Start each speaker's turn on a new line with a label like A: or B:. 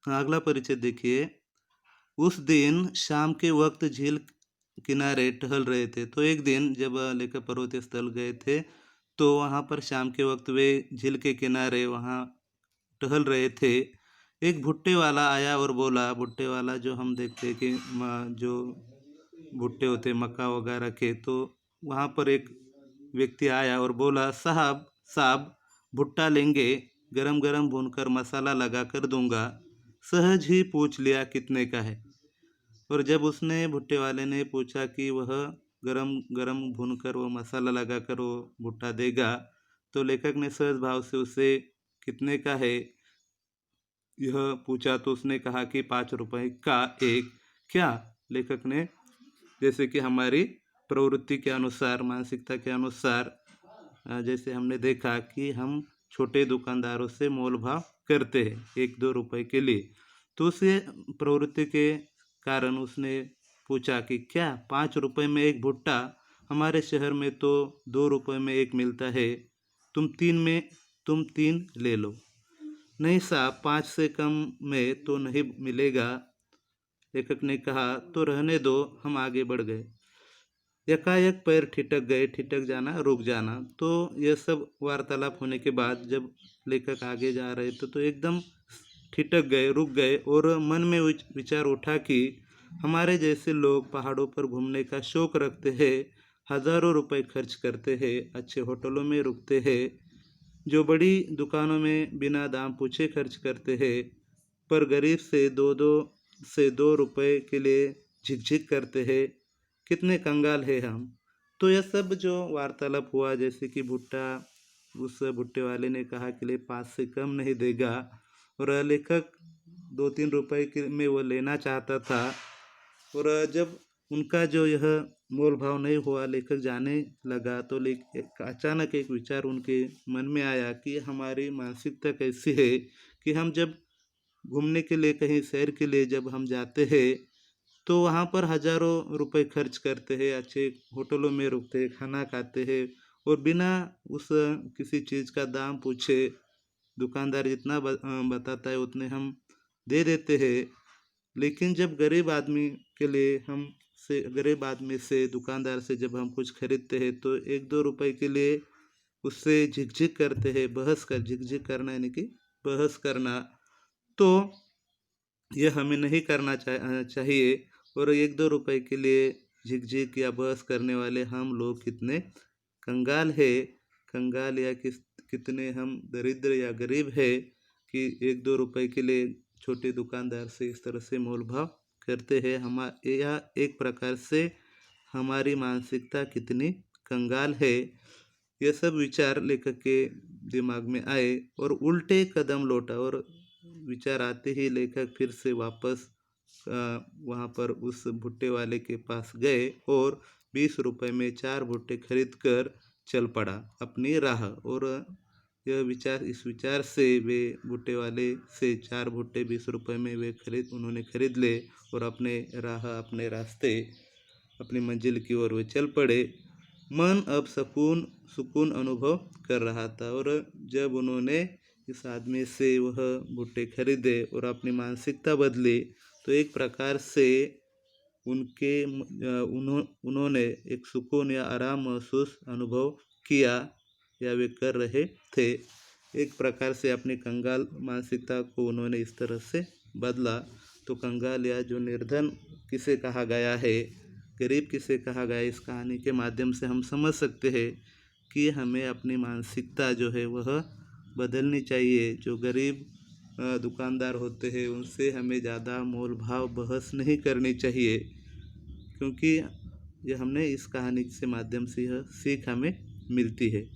A: अगला परिचय देखिए। उस दिन शाम के वक्त झील किनारे टहल रहे थे। तो एक दिन जब लेखक पर्वतीय स्थल गए थे, तो वहाँ पर शाम के वक्त वे झील के किनारे वहाँ टहल रहे थे। एक भुट्टे वाला आया और बोला, भुट्टे वाला जो हम देखते हैं कि जो भुट्टे होते मक्का वगैरह के, तो वहाँ पर एक व्यक्ति आया और बोला, साहब साहब भुट्टा लेंगे, गरम गरम भूनकर मसाला लगा कर दूंगा। सहज ही पूछ लिया कितने का है। और जब उसने भुट्टे वाले ने पूछा कि वह गरम गरम भूनकर वो मसाला लगाकर वो भुट्टा देगा, तो लेखक ने सहज भाव से उसे कितने का है यह पूछा, तो उसने कहा कि 5 रुपए का एक। क्या? लेखक ने, जैसे कि हमारी प्रवृत्ति के अनुसार, मानसिकता के अनुसार, जैसे हमने देखा कि हम छोटे दुकानदारों से मोल भाव करते हैं 1-2 रुपए के लिए, तो उसे प्रवृत्ति के कारण उसने पूछा कि क्या 5 रुपए में एक भुट्टा? हमारे शहर में तो 2 रुपए में एक मिलता है। तुम 3 ले लो। नहीं साहब, 5 से कम में तो नहीं मिलेगा। लेखक ने कहा, तो रहने दो। हम आगे बढ़ गए। एकाएक पैर ठिठक जाना, रुक जाना। तो यह सब वार्तालाप होने के बाद जब लेखक आगे जा रहे थे, तो एकदम ठिठक गए, रुक गए और मन में विचार उठा कि हमारे जैसे लोग पहाड़ों पर घूमने का शौक रखते हैं, हजारों रुपए खर्च करते हैं, अच्छे होटलों में रुकते हैं, जो बड़ी दुकानों में बिना दाम पूछे खर्च करते हैं, पर गरीब से 2 रुपए के लिए झिकझिक करते हैं। कितने कंगाल है हम। तो यह सब जो वार्तालाप हुआ, जैसे कि उस भुट्टे वाले ने कहा कि ले 5 से कम नहीं देगा, और लेखक 2-3 रुपए में वो लेना चाहता था। और जब उनका जो यह मोल भाव नहीं हुआ, लेखक जाने लगा, तो अचानक एक विचार उनके मन में आया कि हमारी मानसिकता कैसी है कि हम जब घूमने के लिए, कहीं सैर के लिए जब हम जाते हैं, तो वहाँ पर हजारों रुपए खर्च करते हैं, अच्छे होटलों में रुकते हैं, खाना खाते हैं, और बिना उस किसी चीज़ का दाम पूछे दुकानदार जितना बताता है उतने हम दे देते हैं। लेकिन जब गरीब आदमी से, दुकानदार से जब हम कुछ खरीदते हैं, तो 1-2 रुपए के लिए उससे झिकझिक करते हैं, झिकझिक करना यानी कि बहस करना। तो यह हमें नहीं करना चाहिए। और 1-2 रुपए के लिए झिकझिक या बहस करने वाले हम लोग कितने कंगाल है, कंगाल या कितने हम दरिद्र या गरीब है कि 1-2 रुपए के लिए छोटे दुकानदार से इस तरह से मोल भाव करते हैं। यह एक प्रकार से हमारी मानसिकता कितनी कंगाल है। यह सब विचार लेखक के दिमाग में आए और उल्टे कदम लौटा, और विचार आते ही लेखक फिर से वापस वहाँ पर उस भुट्टे वाले के पास गए और 20 रुपए में 4 भुट्टे खरीद कर चल पड़ा अपनी राह। और इस विचार से वे भुट्टे वाले से 4 भुट्टे 20 रुपए में उन्होंने खरीद ले, और अपने रास्ते, अपनी मंजिल की ओर वे चल पड़े। मन अब सुकून अनुभव कर रहा था। और जब उन्होंने इस आदमी से वह भुट्टे खरीदे और अपनी मानसिकता बदली, तो एक प्रकार से उन्होंने एक सुकून या आराम महसूस अनुभव किया, या वे कर रहे थे। एक प्रकार से अपनी कंगाल मानसिकता को उन्होंने इस तरह से बदला। तो कंगाल या जो निर्धन किसे कहा गया है, गरीब किसे कहा गया है, इस कहानी के माध्यम से हम समझ सकते हैं कि हमें अपनी मानसिकता जो है वह बदलनी चाहिए। जो गरीब दुकानदार होते हैं उनसे हमें ज़्यादा मोल भाव बहस नहीं करनी चाहिए, क्योंकि ये हमने इस कहानी से माध्यम से यह सीख हमें मिलती है।